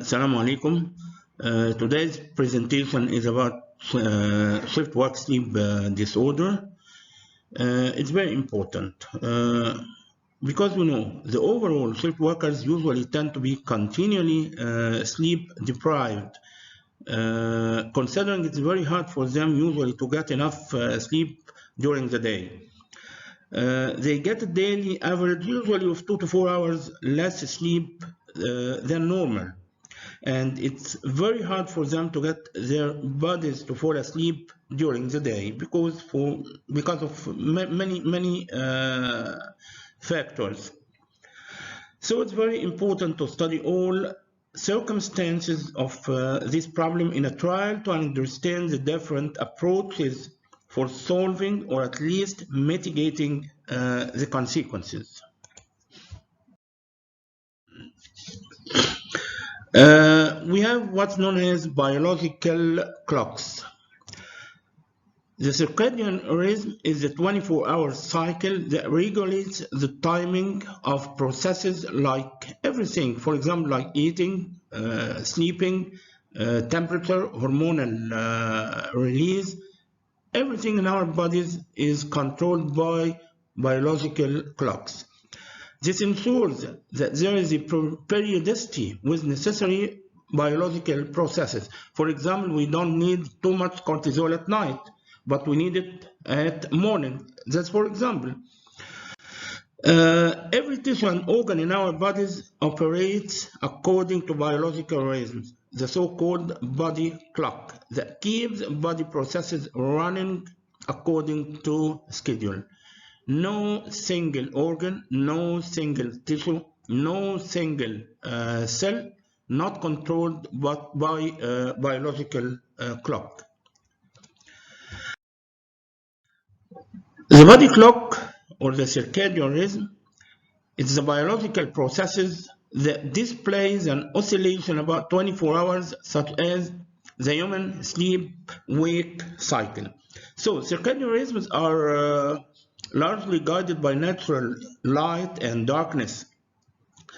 Assalamu alaikum. Today's presentation is about shift work sleep disorder. It's very important because we know the overall shift workers usually tend to be continually sleep deprived, considering it's very hard for them usually to get enough sleep during the day. They get a daily average usually of 2 to 4 hours less sleep than normal. And it's very hard for them to get their bodies to fall asleep during the day because of many factors. So it's very important to study all circumstances of this problem in a trial to understand the different approaches for solving or at least mitigating the consequences. We have what's known as biological clocks. The circadian rhythm is a 24-hour cycle that regulates the timing of processes like everything, for example, like eating, sleeping, temperature, hormonal release. Everything in our bodies is controlled by biological clocks. This ensures that there is a periodicity with necessary biological processes. For example, we don't need too much cortisol at night, but we need it at morning. That's for example. Every tissue and organ in our bodies operates according to biological rhythms, the so-called body clock that keeps body processes running according to schedule. No single organ, no single tissue, no single cell not controlled but by biological clock. The body clock or the circadian rhythm is the biological processes that displays an oscillation about 24 hours, such as the human sleep-wake cycle. So circadian rhythms are largely guided by natural light and darkness.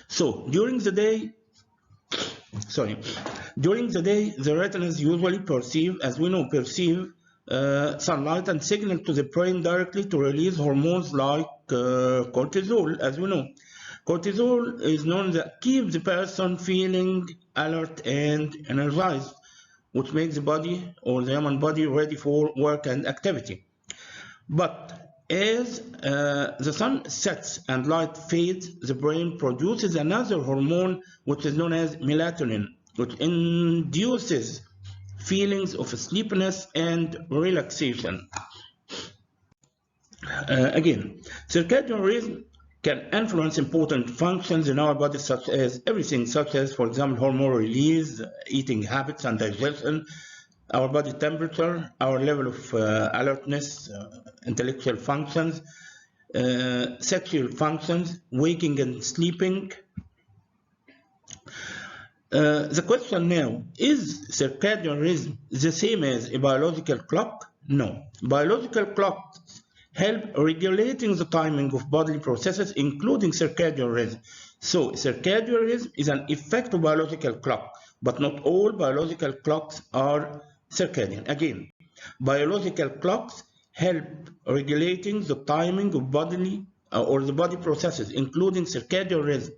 So during the day, the retinas usually perceive sunlight and signal to the brain directly to release hormones like cortisol, as we know. Cortisol is known that keeps the person feeling alert and energized, which makes the body or the human body ready for work and activity. But as the sun sets and light fades, the brain produces another hormone which is known as melatonin, which induces feelings of sleepiness and relaxation. Again, circadian rhythm can influence important functions in our body, such as, for example, hormone release, eating habits and digestion, our body temperature, our level of alertness, intellectual functions, sexual functions, waking and sleeping. The question now, is circadian rhythm the same as a biological clock? No. Biological clocks help regulating the timing of bodily processes, including circadian rhythm. So circadian rhythm is an effect of biological clock, but not all biological clocks are circadian. Again, biological clocks help regulating the timing of bodily or the body processes, including circadian rhythm.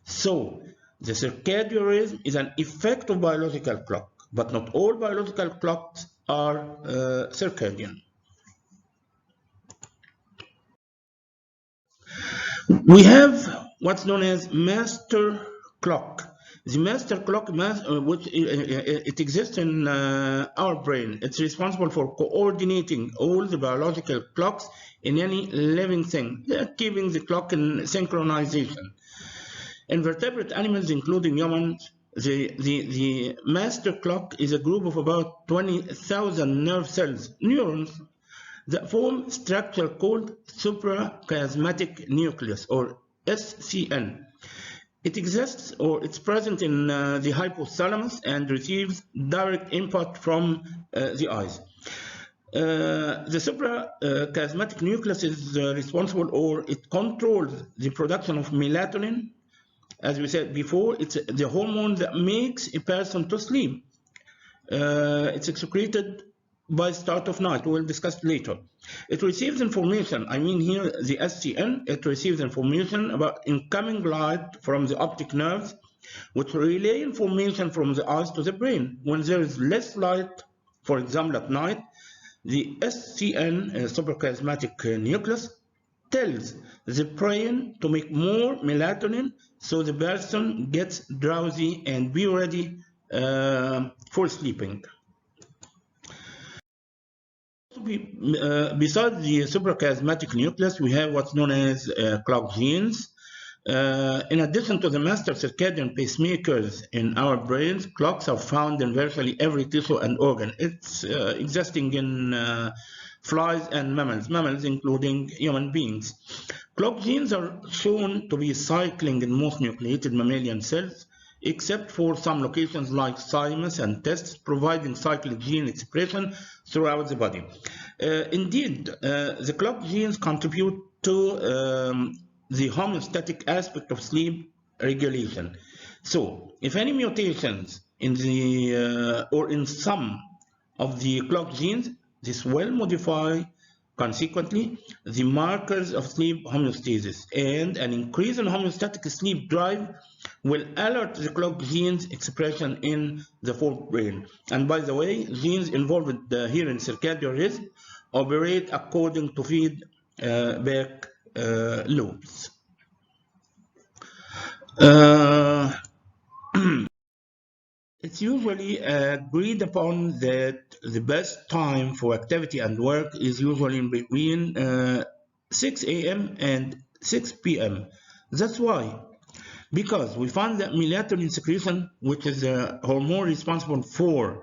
So the circadian rhythm is an effect of biological clock, but not all biological clocks are circadian. We have what's known as master clock. The master clock, which it exists in our brain. It's responsible for coordinating all the biological clocks in any living thing, keeping the clock in synchronization. In vertebrate animals, including humans, the master clock is a group of about 20,000 nerve cells, neurons, that form structure called suprachiasmatic nucleus, or SCN. It exists, or it's present in the hypothalamus and receives direct input from the eyes. The suprachiasmatic nucleus is responsible, or it controls the production of melatonin, as we said before, it's the hormone that makes a person to sleep. It's secreted by start of night. We'll discuss later. It receives information, I mean here the SCN, it receives information about incoming light from the optic nerves, which relay information from the eyes to the brain. When there is less light, for example at night, the SCN, suprachiasmatic nucleus, tells the brain to make more melatonin so the person gets drowsy and be ready for sleeping. Besides the suprachiasmatic nucleus, we have what's known as clock genes. In addition to the master circadian pacemakers in our brains, clocks are found in virtually every tissue and organ. It's existing in flies and mammals, including human beings. Clock genes are shown to be cycling in most nucleated mammalian cells, except for some locations like thymus and testes, providing cyclic gene expression throughout the body. Indeed, the clock genes contribute to the homeostatic aspect of sleep regulation. So, if any mutations in the or in some of the clock genes, this will modify consequently the markers of sleep homeostasis, and an increase in homeostatic sleep drive will alert the clock genes expression in the forebrain. And by the way, genes involved here in circadian rhythm operate according to feedback loops. It's usually agreed upon that the best time for activity and work is usually in between 6 a.m. and 6 p.m. That's why. Because we find that melatonin secretion, which is a hormone responsible for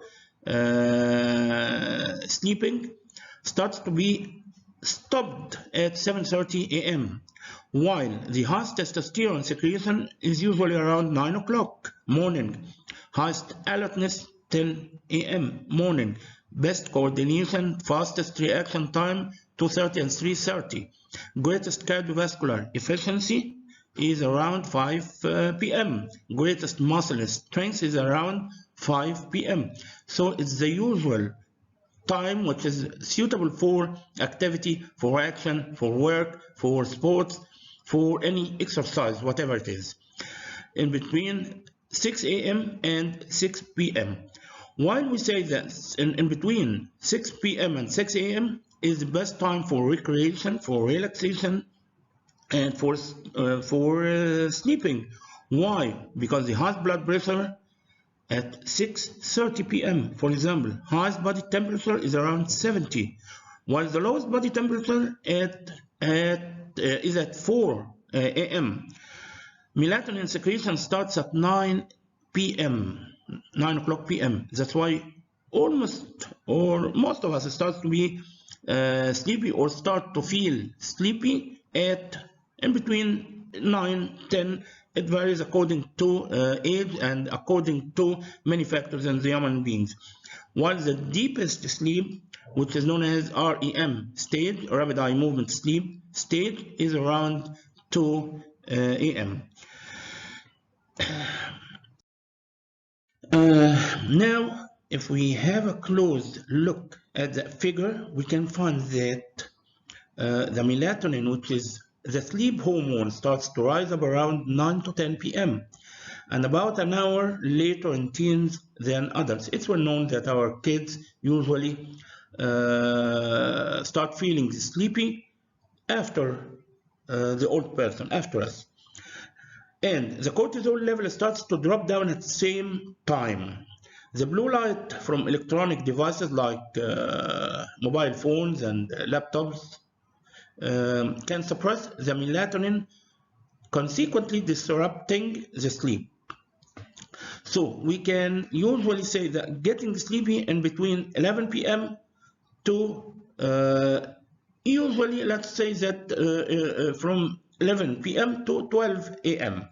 sleeping, starts to be stopped at 7:30 a.m., while the highest testosterone secretion is usually around 9 o'clock morning. Highest alertness 10 a.m. morning. Best coordination, fastest reaction time 2:30 and 3:30. Greatest cardiovascular efficiency is around 5 p.m. Greatest muscle strength is around 5 p.m. So it's the usual time which is suitable for activity, for action, for work, for sports, for any exercise, whatever it is, in between 6 a.m. and 6 p.m. While we say that in between 6 p.m. and 6 a.m. is the best time for recreation, for relaxation, and for sleeping. Why? Because the highest blood pressure at 6:30 p.m., for example, highest body temperature is around 70, while the lowest body temperature is at 4 a.m. Melatonin secretion starts at 9 p.m., 9 o'clock p.m. That's why almost or most of us start to be sleepy or start to feel sleepy at in between 9, 10. It varies according to age and according to many factors in the human beings. While the deepest sleep, which is known as REM stage, rapid eye movement sleep stage, is around 2 a.m. Now, if we have a close look at the figure, we can find that the melatonin, which is the sleep hormone, starts to rise up around 9 to 10 p.m. and about an hour later in teens than adults. It's well known that our kids usually start feeling sleepy after the old person, after us. And the cortisol level starts to drop down at the same time. The blue light from electronic devices like mobile phones and laptops can suppress the melatonin, consequently disrupting the sleep. So we can usually say that getting sleepy in between 11 p.m. to usually, let's say that from 11 p.m. to 12 a.m.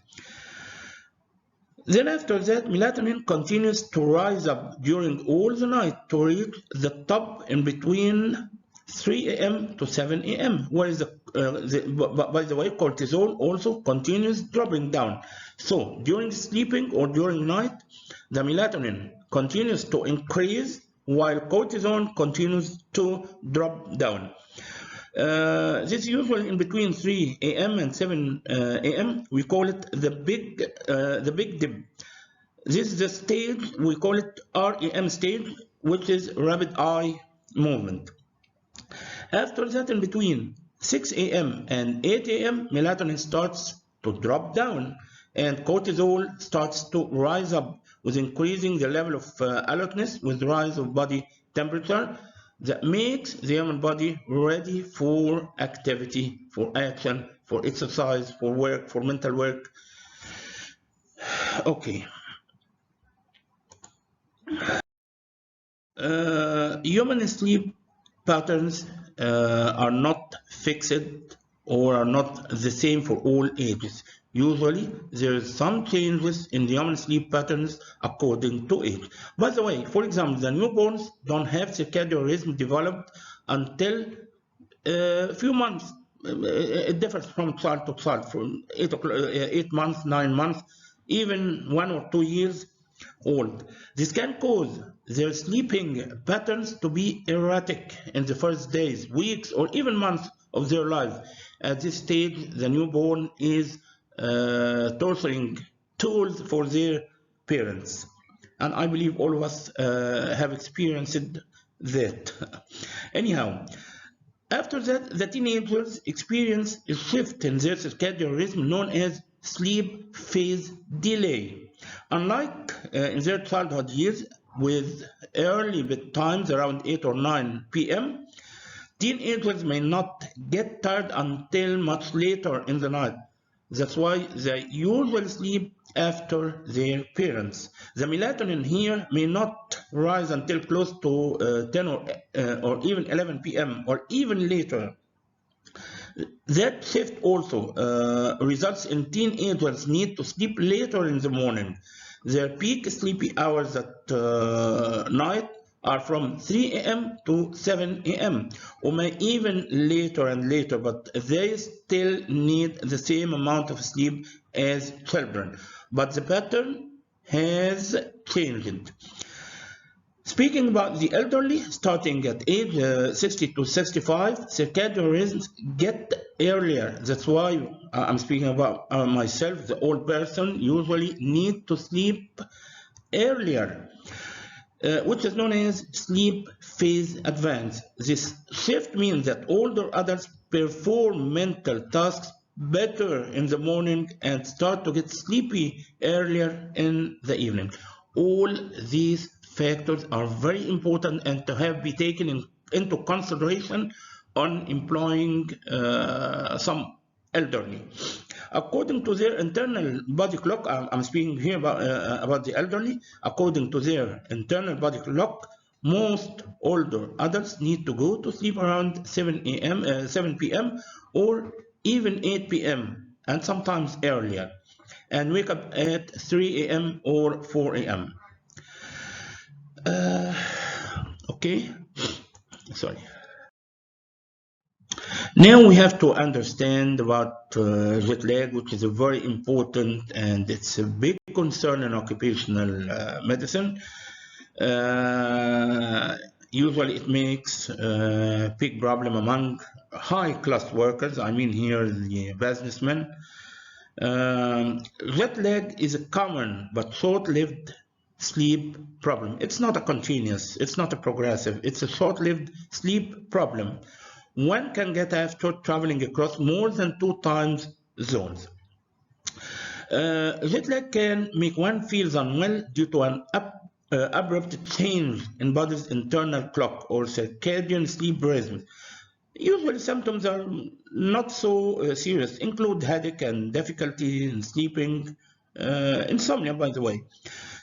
Then after that, melatonin continues to rise up during all the night to reach the top in between 3 a.m. to 7 a.m., where is the by the way, cortisol also continues dropping down. So during sleeping or during night, the melatonin continues to increase while cortisol continues to drop down. This is usually in between 3 a.m. and 7 a.m. We call it the big dip. This is the stage, we call it REM stage, which is rapid eye movement. After that, in between 6 a.m. and 8 a.m., melatonin starts to drop down and cortisol starts to rise up, with increasing the level of alertness with rise of body temperature that makes the human body ready for activity, for action, for exercise, for work, for mental work. Okay. Human sleep patterns are not fixed or are not the same for all ages. Usually, there is some changes in the human sleep patterns according to age. By the way, for example, the newborns don't have circadian rhythm developed until a few months. It differs from child to child, from 8 months, 9 months, even 1 or 2 years old. This can cause their sleeping patterns to be erratic in the first days, weeks, or even months of their life. At this stage, the newborn is torturing tools for their parents. And I believe all of us have experienced that. Anyhow, after that, the teenagers experience a shift in their circadian rhythm known as sleep phase delay. Unlike in their childhood years, with early bedtimes around 8 or 9 p.m., teenagers may not get tired until much later in the night. That's why they usually sleep after their parents. The melatonin here may not rise until close to 10 or even 11 p.m. or even later. That shift also results in teenagers need to sleep later in the morning. Their peak sleepy hours at night are from 3 a.m. to 7 a.m. or may even later and later, but they still need the same amount of sleep as children. But the pattern has changed. Speaking about the elderly, starting at age 60 to 65, circadian rhythms get earlier. That's why I'm speaking about myself. The old person usually need to sleep earlier, which is known as sleep phase advance. This shift means that older adults perform mental tasks better in the morning and start to get sleepy earlier in the evening. All these factors are very important and to have be taken into consideration on employing some elderly. According to their internal body clock, I'm speaking here about the elderly. According to their internal body clock, most older adults need to go to sleep around 7 p.m. or even 8 p.m. and sometimes earlier, and wake up at 3 a.m. or 4 a.m. Okay, sorry. Now we have to understand about jet lag, which is a very important and it's a big concern in occupational medicine. Usually it makes a big problem among high-class workers. I mean here the businessmen. Jet lag is a common but short-lived sleep problem. It's not a continuous, it's not a progressive, it's a short-lived sleep problem. One can get after traveling across more than 2 time zones. Jet lag can make one feel unwell due to an abrupt change in body's internal clock or circadian sleep rhythm. Usually symptoms are not so serious, include headache and difficulty in sleeping, insomnia by the way.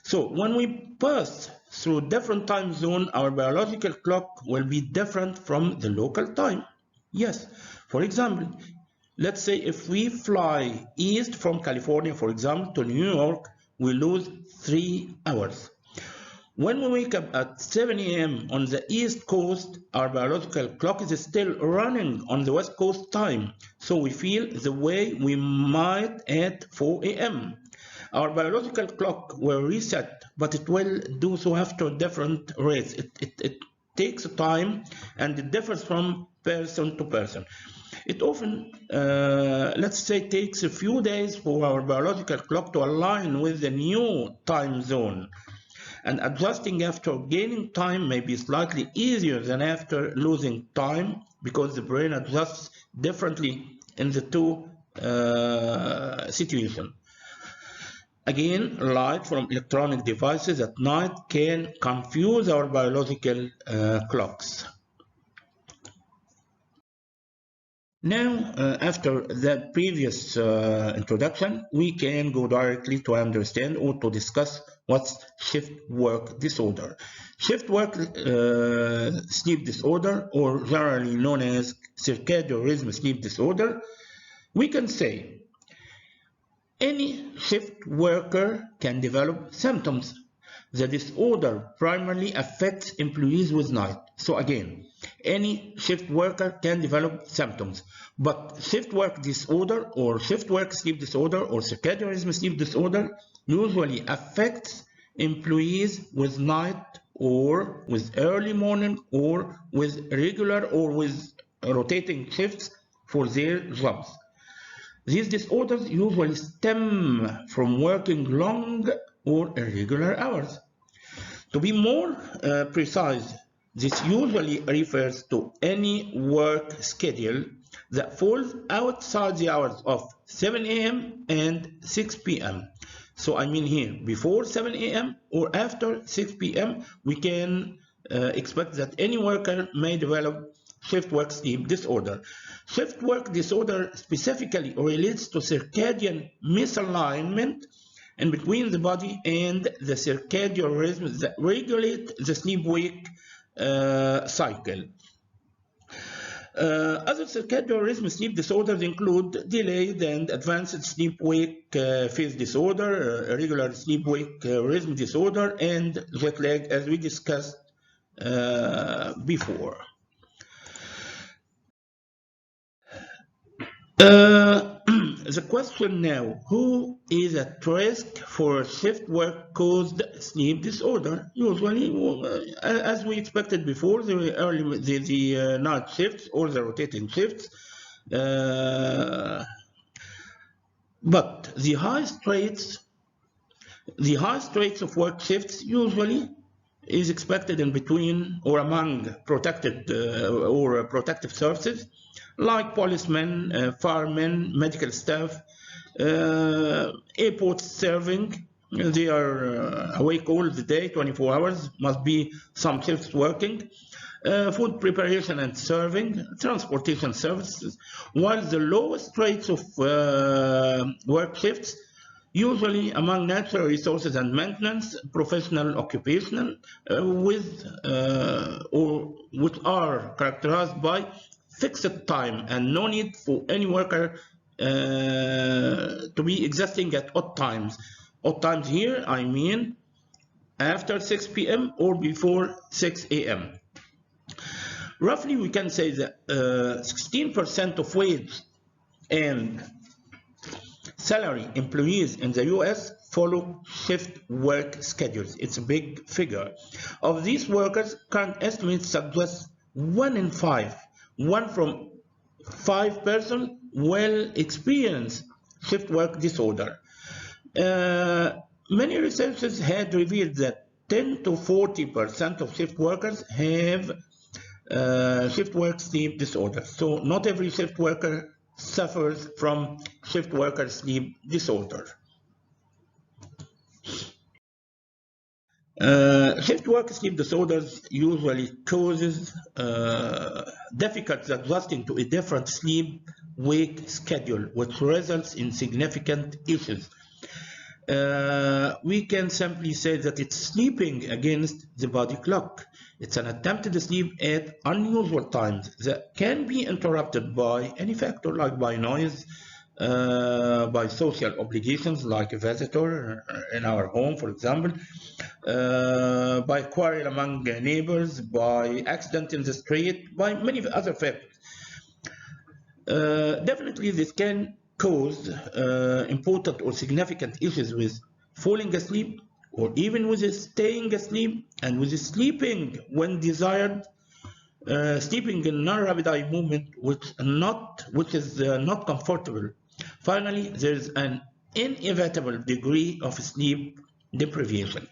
So when we pass through different time zone, our biological clock will be different from the local time. Yes, for example, let's say if we fly east from California, for example, to New York, we lose 3 hours. When we wake up at 7 a.m. on the East Coast, our biological clock is still running on the West Coast time, so we feel the way we might at 4 a.m. Our biological clock will reset, but it will do so after different rates. It takes time and it differs from person to person. It often, let's say, takes a few days for our biological clock to align with the new time zone. And adjusting after gaining time may be slightly easier than after losing time because the brain adjusts differently in the two situations. Again, light from electronic devices at night can confuse our biological clocks. Now, after that previous introduction, we can go directly to understand or to discuss what's shift work disorder. Shift work sleep disorder, or generally known as circadian rhythm sleep disorder, we can say any shift worker can develop symptoms. The disorder primarily affects employees with night. So again, any shift worker can develop symptoms, but shift work disorder or shift work sleep disorder or circadian rhythm sleep disorder usually affects employees with night or with early morning or with regular or with rotating shifts for their jobs. These disorders usually stem from working long or irregular hours. To be more precise, this usually refers to any work schedule that falls outside the hours of 7 a.m. and 6 p.m. So I mean here, before 7 a.m. or after 6 p.m., we can expect that any worker may develop shift work sleep disorder. Shift work disorder specifically relates to circadian misalignment in between the body and the circadian rhythms that regulate the sleep-wake cycle. Other circadian rhythm sleep disorders include delayed and advanced sleep-wake phase disorder, irregular sleep-wake rhythm disorder, and jet lag, as we discussed before. The question now, who is at risk for shift work caused sleep disorder? Usually, as we expected before, the night shifts or the rotating shifts. But the highest rates of work shifts usually is expected in between or among protected or protective services like policemen, firemen, medical staff, airport serving. They are awake all the day, 24 hours, must be some shifts working. Food preparation and serving, transportation services, while the lowest rates of work shifts usually among natural resources and maintenance, professional occupational, which are characterized by fixed time and no need for any worker to be existing at odd times. Odd times here, I mean after 6 p.m. or before 6 a.m. Roughly, we can say that 16% of wage and salary employees in the US follow shift work schedules. It's a big figure. Of these workers, current estimates suggest 1 in 5, 1 from 5 persons will experience shift work disorder. Many researchers had revealed that 10 to 40% of shift workers have shift work sleep disorder. So not every shift worker suffers from shift worker sleep disorder. Shift work sleep disorders usually causes difficulty adjusting to a different sleep-wake schedule, which results in significant issues. We can simply say that it's sleeping against the body clock. It's an attempt to sleep at unusual times that can be interrupted by any factor like by noise, by social obligations like a visitor in our home, for example, by quarrel among neighbors, by accident in the street, by many other factors. Definitely, this can cause important or significant issues with falling asleep, or even with staying asleep, and with sleeping when desired, sleeping in non-rapid eye movement, which is not comfortable. Finally, there is an inevitable degree of sleep deprivation.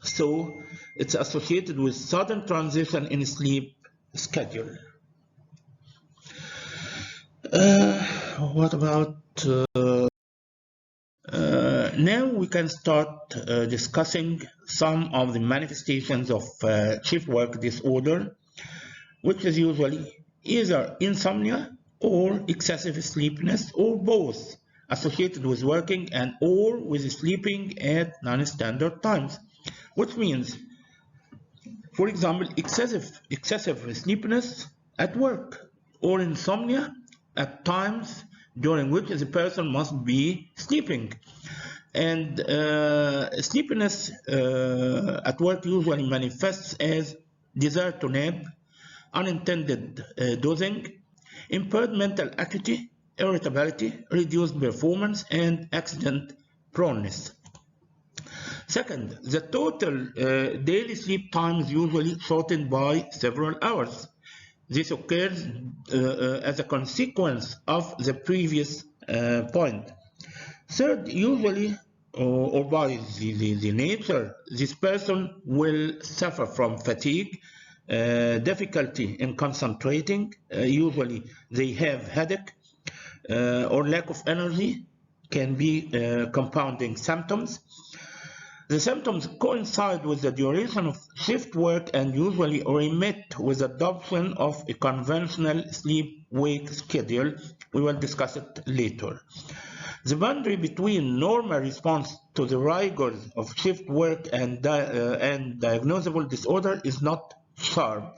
So it's associated with sudden transition in sleep schedule. What about now we can start discussing some of the manifestations of shift work disorder, which is usually either insomnia or excessive sleepiness, or both, associated with working and or with sleeping at non-standard times, which means, for example, excessive sleepiness at work, or insomnia at times during which the person must be sleeping. And sleepiness at work usually manifests as desire to nap, unintended dozing, impaired mental acuity, irritability, reduced performance, and accident proneness. Second, the total daily sleep time is usually shortened by several hours. This occurs as a consequence of the previous point. Third, usually, or by the nature, this person will suffer from fatigue, difficulty in concentrating. Usually, they have headache or lack of energy, can be compounding symptoms. The symptoms coincide with the duration of shift work and usually remit with adoption of a conventional sleep-wake schedule. We will discuss it later. The boundary between normal response to the rigors of shift work and diagnosable disorder is not sharp.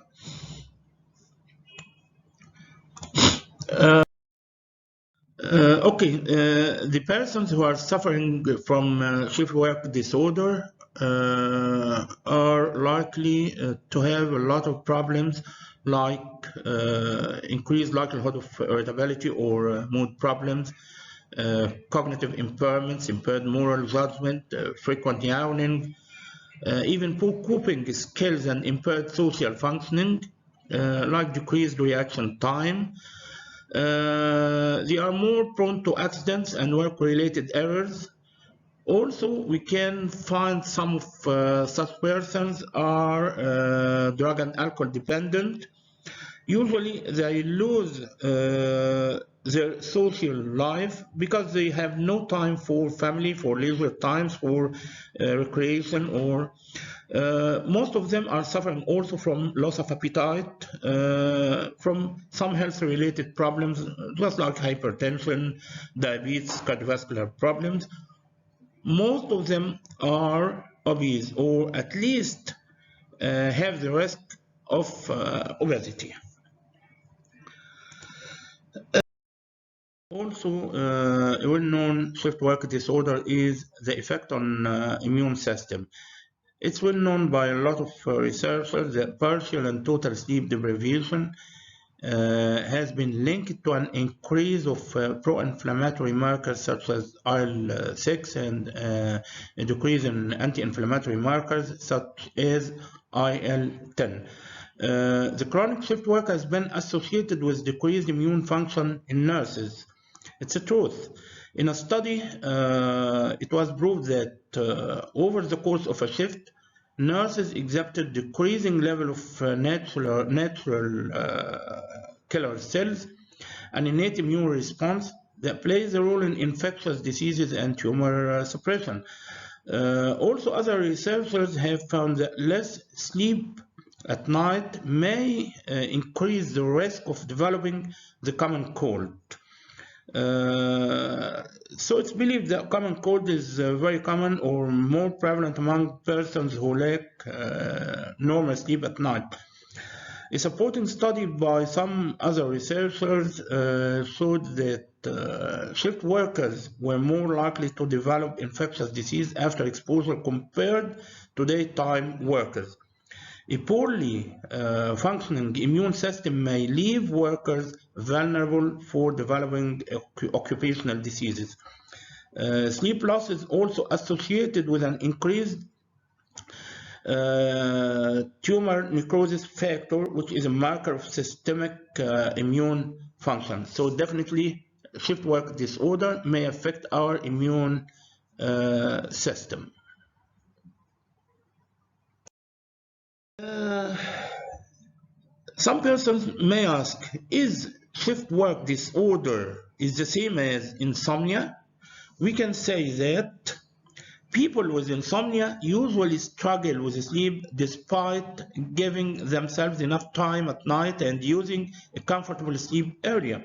The persons who are suffering from shift work disorder are likely to have a lot of problems, like increased likelihood of irritability or mood problems, cognitive impairments, impaired moral judgment, frequent yawning, even poor coping skills and impaired social functioning, like decreased reaction time. They are more prone to accidents and work-related errors. Also, we can find some of such persons are drug and alcohol dependent. Usually, they lose their social life because they have no time for family, for leisure times, for recreation, or most of them are suffering also from loss of appetite, from some health-related problems, just like hypertension, diabetes, cardiovascular problems. Most of them are obese, or at least have the risk of obesity. Also, a well-known shift work disorder is the effect on immune system. It's well known by a lot of researchers that partial and total sleep deprivation has been linked to an increase of pro-inflammatory markers such as IL-6 and a decrease in anti-inflammatory markers such as IL-10. The chronic shift work has been associated with decreased immune function in nurses. It's a truth. In a study, it was proved that over the course of a shift, nurses exhibited decreasing level of natural killer cells, an innate immune response that plays a role in infectious diseases and tumor suppression. Also, other researchers have found that less sleep at night may increase the risk of developing the common cold. So it's believed that common cold is very common or more prevalent among persons who lack normal sleep at night. A supporting study by some other researchers showed that shift workers were more likely to develop infectious disease after exposure compared to daytime workers. A poorly functioning immune system may leave workers vulnerable for developing occupational diseases. Sleep loss is also associated with an increased tumor necrosis factor, which is a marker of systemic immune function. So definitely shift work disorder may affect our immune system. Some persons may ask, is shift work disorder is the same as insomnia? We can say that people with insomnia usually struggle with sleep despite giving themselves enough time at night and using a comfortable sleep area.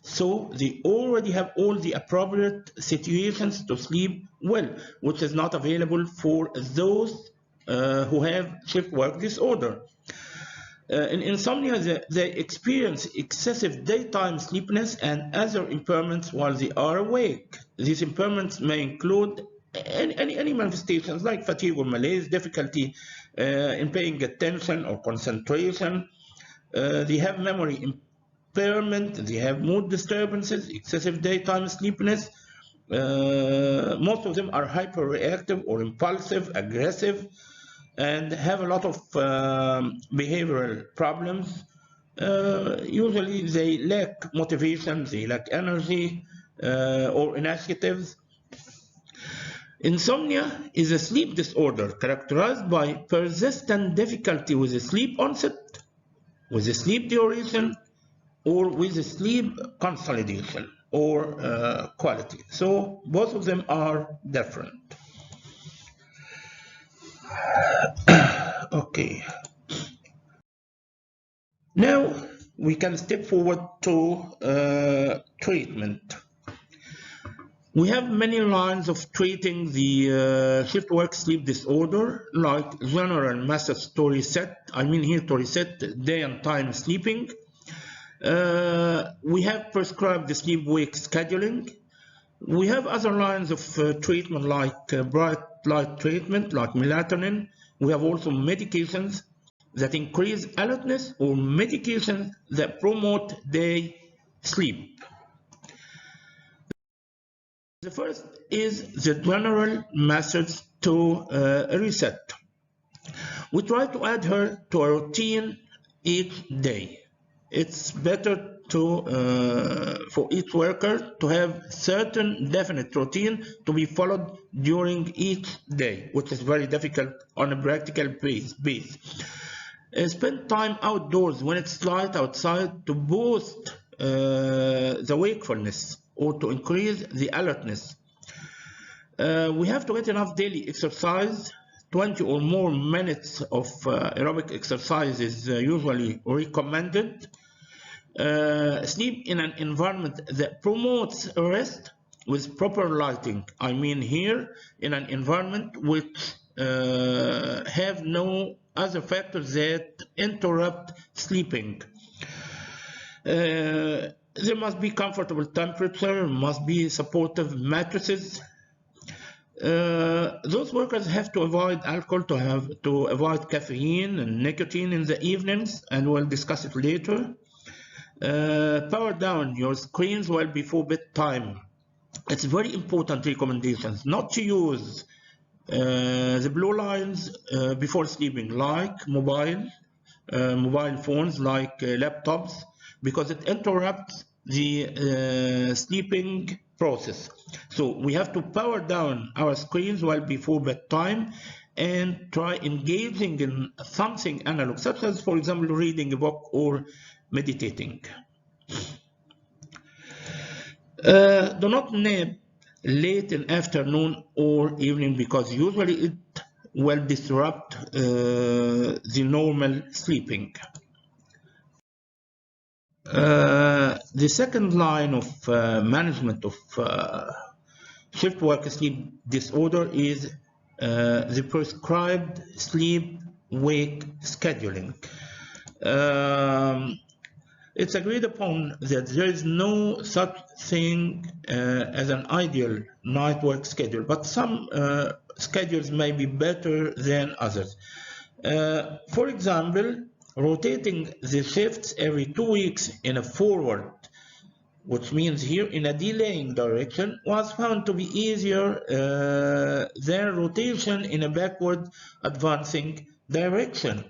So they already have all the appropriate situations to sleep well, which is not available for those who have shift work disorder. In insomnia, they experience excessive daytime sleepiness and other impairments while they are awake. These impairments may include any manifestations like fatigue or malaise, difficulty in paying attention or concentration. They have memory impairment, they have mood disturbances, excessive daytime sleepiness. Most of them are hyperreactive or impulsive, aggressive, and have a lot of behavioral problems. Usually they lack motivation, they lack energy or initiatives. Insomnia is a sleep disorder characterized by persistent difficulty with the sleep onset, with the sleep duration, or with the sleep consolidation or quality. So both of them are different. Okay. Now we can step forward to treatment. We have many lines of treating the shift work sleep disorder, like general methods to reset. I mean here to reset day and time sleeping. We have prescribed the sleep-wake scheduling. We have other lines of treatment like bright light treatment, like melatonin. We have also medications that increase alertness or medications that promote day sleep. The first is the general methods to reset. We try to adhere to a routine each day. It's better for each worker to have certain definite routine to be followed during each day, which is very difficult on a practical base. Spend time outdoors when it's light outside to boost the wakefulness or to increase the alertness. We have to get enough daily exercise. 20 or more minutes of aerobic exercise is usually recommended. Sleep in an environment that promotes rest with proper lighting. I mean here in an environment which have no other factors that interrupt sleeping. There must be comfortable temperature, must be supportive mattresses. Those workers have to avoid alcohol, to avoid caffeine and nicotine in the evenings, and we'll discuss it later. Power down your screens well before bedtime. It's very important recommendations not to use the blue lines before sleeping, like mobile phones, like laptops, because it interrupts the sleeping process. So we have to power down our screens while before bedtime and try engaging in something analog, such as, for example, reading a book or meditating. Do not nap late in afternoon or evening because usually it will disrupt the normal sleeping. The second line of management of shift work sleep disorder is the prescribed sleep-wake scheduling. It's agreed upon that there is no such thing as an ideal night work schedule, but some schedules may be better than others. For example, rotating the shifts every 2 weeks in a forward, which means here in a delaying direction, was found to be easier than rotation in a backward advancing direction.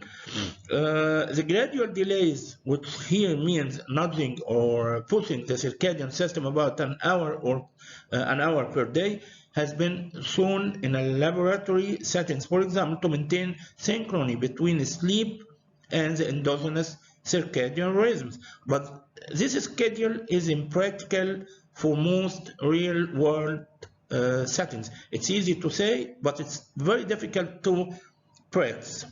The gradual delays, which here means nudging or pushing the circadian system about an hour or an hour per day, has been shown in a laboratory settings, for example, to maintain synchrony between sleep and the endogenous circadian rhythms. But this schedule is impractical for most real-world settings. It's easy to say, but it's very difficult to practice.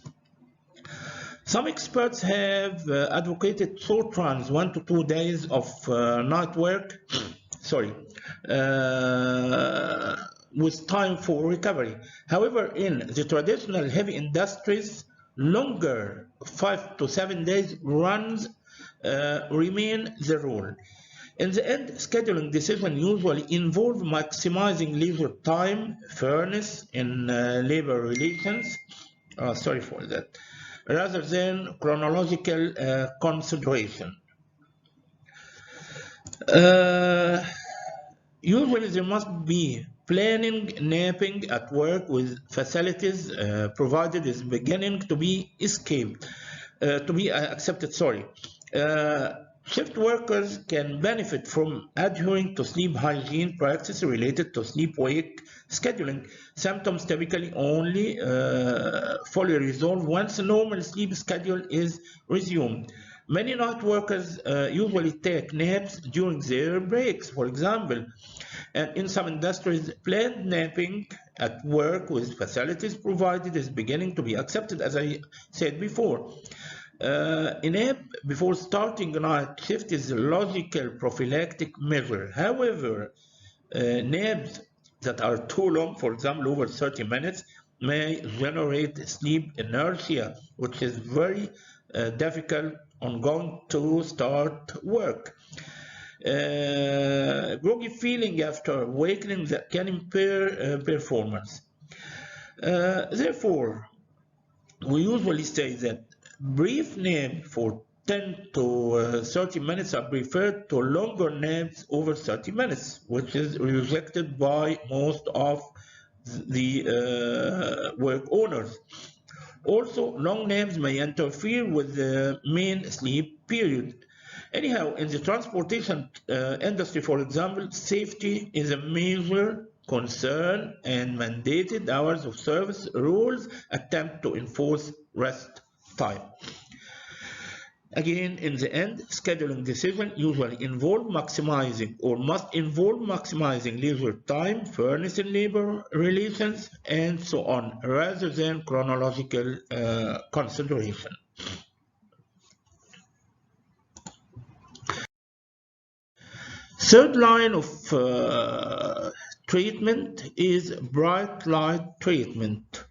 Some experts have advocated short runs, 1 to 2 days of night work, with time for recovery. However, in the traditional heavy industries, longer 5 to 7 days runs remain the rule. In the end, scheduling decisions usually involve maximizing leisure time, fairness in labor relations, rather than chronological consideration. Usually there must be planning, napping at work with facilities provided is beginning to be accepted. Shift workers can benefit from adhering to sleep hygiene practices related to sleep-wake scheduling. Symptoms typically only fully resolve once a normal sleep schedule is resumed. Many night workers usually take naps during their breaks, for example, and in some industries, planned napping at work with facilities provided is beginning to be accepted, as I said before. A nap before starting a night shift is a logical prophylactic measure. However, naps that are too long, for example, over 30 minutes, may generate sleep inertia, which is very difficult on going to start work. Groggy feeling after awakening that can impair performance. Therefore, we usually say that brief naps for 10 to 30 minutes are preferred to longer naps over 30 minutes, which is rejected by most of the work owners. Also, long naps may interfere with the main sleep period. Anyhow, in the transportation industry, for example, safety is a major concern, and mandated hours of service rules attempt to enforce rest time. Again, in the end, scheduling decisions usually involve maximizing or must involve maximizing leisure time, fairness in labor relations, and so on, rather than chronological consideration. Third line of treatment is bright light treatment.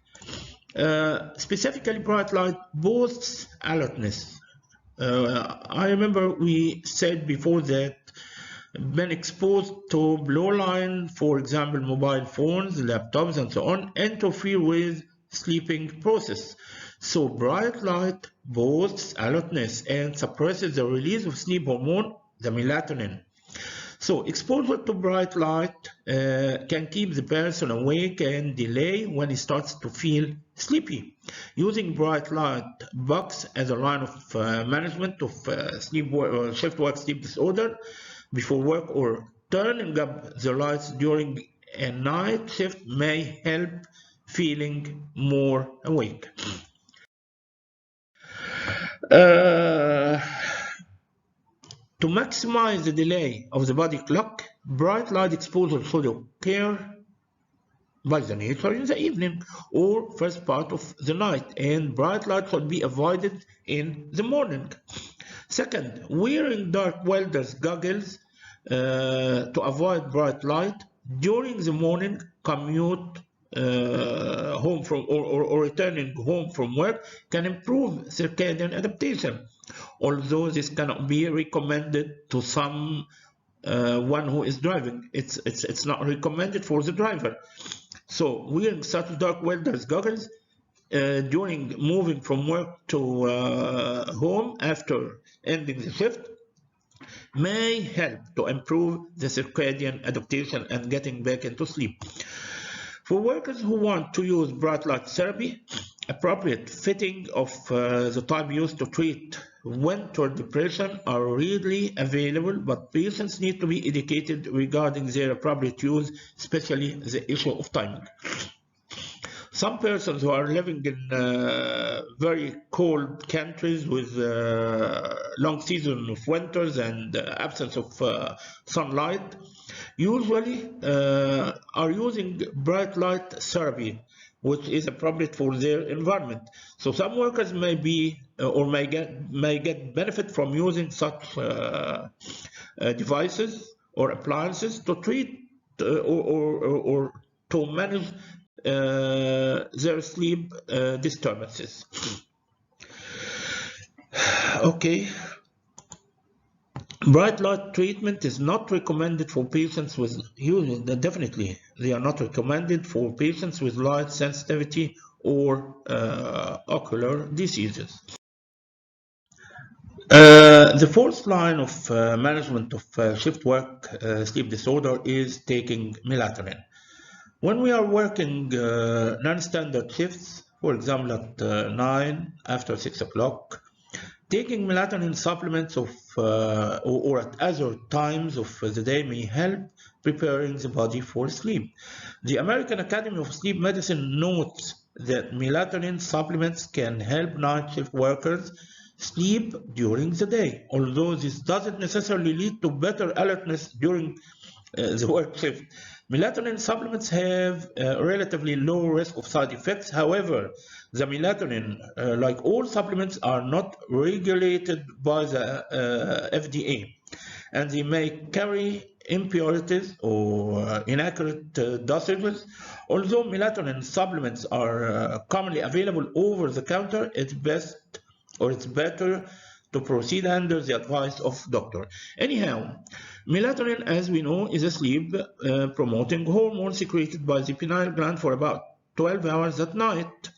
Specifically, bright light boosts alertness. I remember we said before that when exposed to blue line, for example, mobile phones, laptops, and so on, interfere with sleeping process. So bright light boosts alertness and suppresses the release of sleep hormone, the melatonin. So exposure to bright light can keep the person awake and delay when he starts to feel sleepy. Using bright light box as a line of management of shift work sleep disorder before work, or turning up the lights during a night shift may help feeling more awake. To maximize the delay of the body clock, bright light exposure should occur by the nature in the evening or first part of the night, and bright light should be avoided in the morning. Second, wearing dark welder's goggles to avoid bright light during the morning commute home from or returning home from work can improve circadian adaptation, although this cannot be recommended to some one who is driving. It's not recommended for the driver. So wearing such dark welder's goggles during moving from work to home after ending the shift may help to improve the circadian adaptation and getting back into sleep. For workers who want to use bright light therapy, appropriate fitting of the type used to treat winter depression are readily available, but patients need to be educated regarding their appropriate use, especially the issue of timing. Some persons who are living in very cold countries with long season of winters and absence of sunlight usually are using bright light therapy, which is appropriate for their environment. So some workers may be or may get benefit from using such devices or appliances to treat or to manage their sleep disturbances. Okay. Bright light treatment is not recommended for patients with definitely they are not recommended for patients with light sensitivity or ocular diseases. The fourth line of management of shift work sleep disorder is taking melatonin. When we are working non-standard shifts, for example at 9 after 6 o'clock, taking melatonin supplements or at other times of the day may help preparing the body for sleep. The American Academy of Sleep Medicine notes that melatonin supplements can help night shift workers sleep during the day, although this doesn't necessarily lead to better alertness during the work shift. Melatonin supplements have a relatively low risk of side effects. However, the melatonin, like all supplements, are not regulated by the FDA, and they may carry impurities or inaccurate dosages. Although melatonin supplements are commonly available over the counter, it's better to proceed under the advice of doctor. Anyhow, melatonin, as we know, is a sleep promoting hormone secreted by the pineal gland for about 12 hours at night.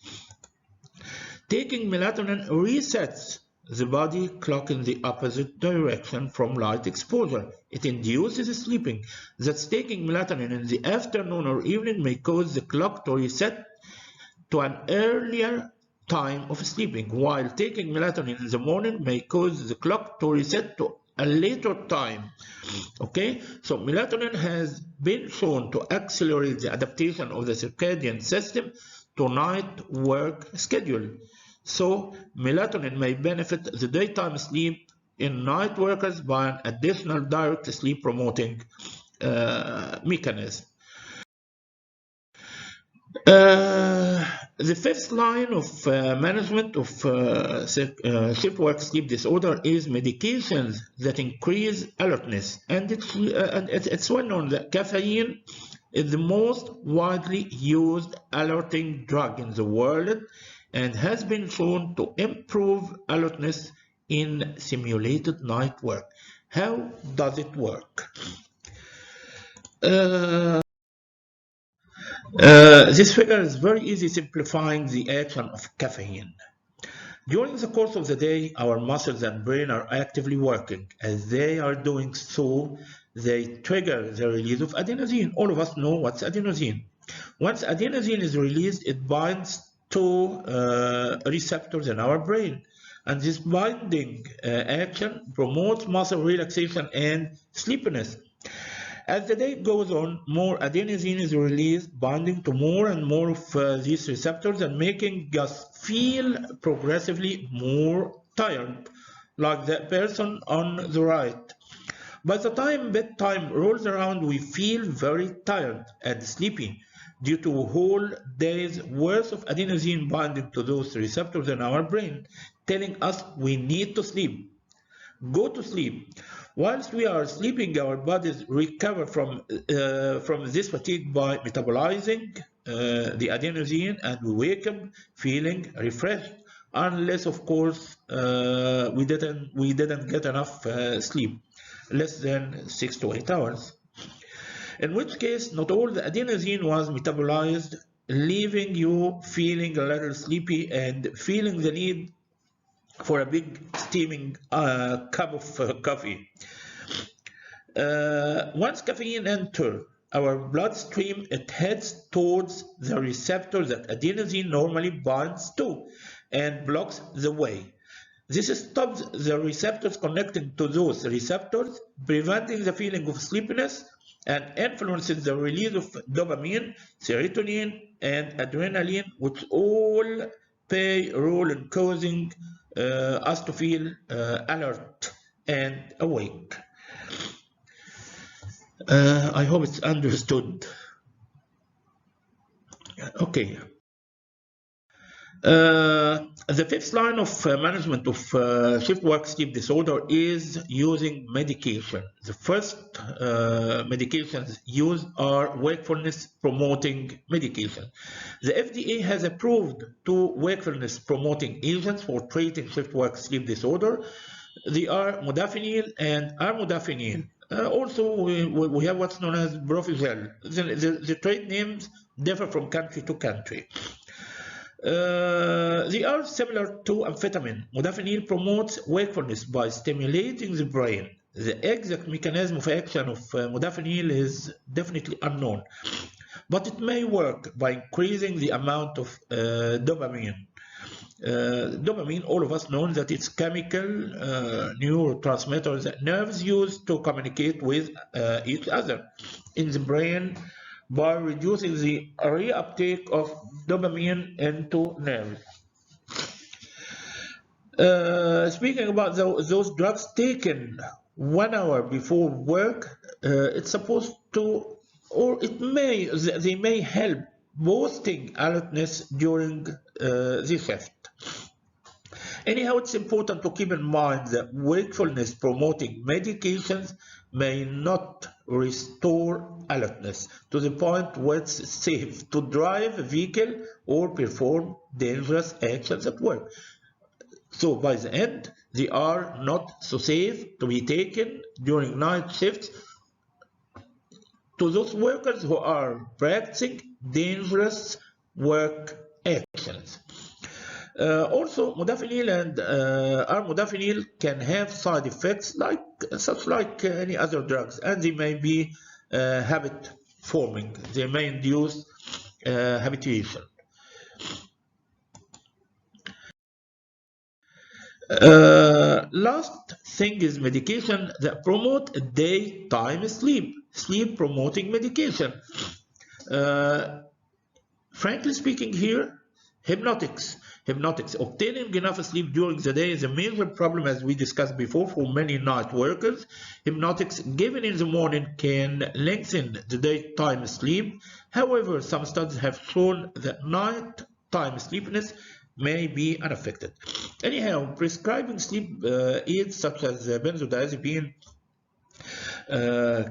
Taking melatonin resets the body clock in the opposite direction from light exposure. It induces sleeping. Thus, taking melatonin in the afternoon or evening may cause the clock to reset to an earlier time of sleeping, while taking melatonin in the morning may cause the clock to reset to a later time. Okay, so melatonin has been shown to accelerate the adaptation of the circadian system to night work schedule. So melatonin may benefit the daytime sleep in night workers by an additional direct sleep promoting mechanism. The fifth line of management of shift work sleep disorder is medications that increase alertness, and it's well known that caffeine is the most widely used alerting drug in the world and has been shown to improve alertness in simulated night work. How does it work? This figure is very easy simplifying the action of caffeine. During the course of the day, our muscles and brain are actively working. As they are doing so, they trigger the release of adenosine. All of us know what's adenosine. Once adenosine is released, it binds to receptors in our brain. And this binding action promotes muscle relaxation and sleepiness. As the day goes on, more adenosine is released, binding to more and more of these receptors and making us feel progressively more tired, like the person on the right. By the time bedtime rolls around, we feel very tired and sleepy due to a whole day's worth of adenosine binding to those receptors in our brain, telling us we need to sleep. Go to sleep. Whilst we are sleeping, our bodies recover from this fatigue by metabolizing the adenosine and we wake up feeling refreshed, unless of course we didn't get enough sleep, less than 6 to 8 hours. In which case, not all the adenosine was metabolized, leaving you feeling a little sleepy and feeling the need for a big steaming cup of coffee. Once caffeine enters our bloodstream, it heads towards the receptor that adenosine normally binds to and blocks the way. This stops the receptors connecting to those receptors, preventing the feeling of sleepiness, and influences the release of dopamine, serotonin, and adrenaline, which all play a role in causing us to feel alert and awake. I hope it's understood. Okay. The fifth line of management of shift work sleep disorder is using medication. The first medications used are wakefulness promoting medication. The FDA has approved 2 wakefulness promoting agents for treating shift work sleep disorder. They are modafinil and armodafinil. Also, we have what's known as brofigel. The trade names differ from country to country. They are similar to amphetamine. Modafinil promotes wakefulness by stimulating the brain. The exact mechanism of action of modafinil is definitely unknown, but it may work by increasing the amount of dopamine. Dopamine, all of us know that it's chemical neurotransmitter that nerves use to communicate with each other in the brain by reducing the reuptake of dopamine into nerves. Speaking about those drugs taken 1 hour before work, it's supposed to, or they may help boosting alertness during the shift. Anyhow, it's important to keep in mind that wakefulness promoting medications may not restore alertness to the point where it's safe to drive a vehicle or perform dangerous actions at work. So by the end, they are not so safe to be taken during night shifts to those workers who are practicing dangerous work actions. Also, modafinil and armodafinil can have side effects like any other drugs, and they may be habit forming. They may induce habituation. Last thing is medication that promote daytime sleep promoting medication. Frankly speaking here, hypnotics. Obtaining enough sleep during the day is a major problem, as we discussed before, for many night workers. Hypnotics given in the morning can lengthen the daytime sleep. However, some studies have shown that nighttime sleepiness may be unaffected. Anyhow, prescribing sleep aids such as benzodiazepine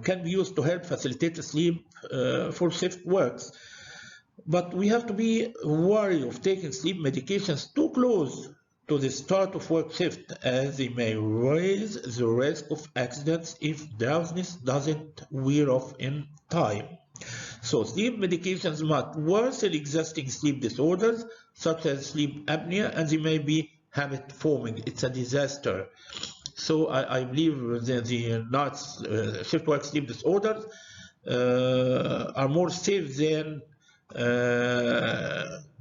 can be used to help facilitate sleep for shift works. But we have to be wary of taking sleep medications too close to the start of work shift, as they may raise the risk of accidents if drowsiness doesn't wear off in time. So sleep medications might worsen existing sleep disorders such as sleep apnea, and they may be habit forming. It's a disaster. So I believe the night shift work sleep disorders are more safe than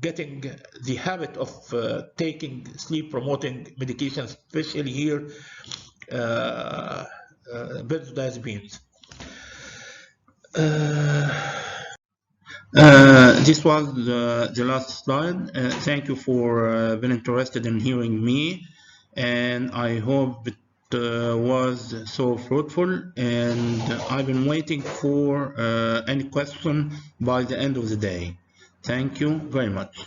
getting the habit of taking sleep promoting medications, especially here benzodiazepines. This was the last slide. Thank you for being interested in hearing me, and I hope it was so fruitful, and I've been waiting for any question by the end of the day. Thank you very much.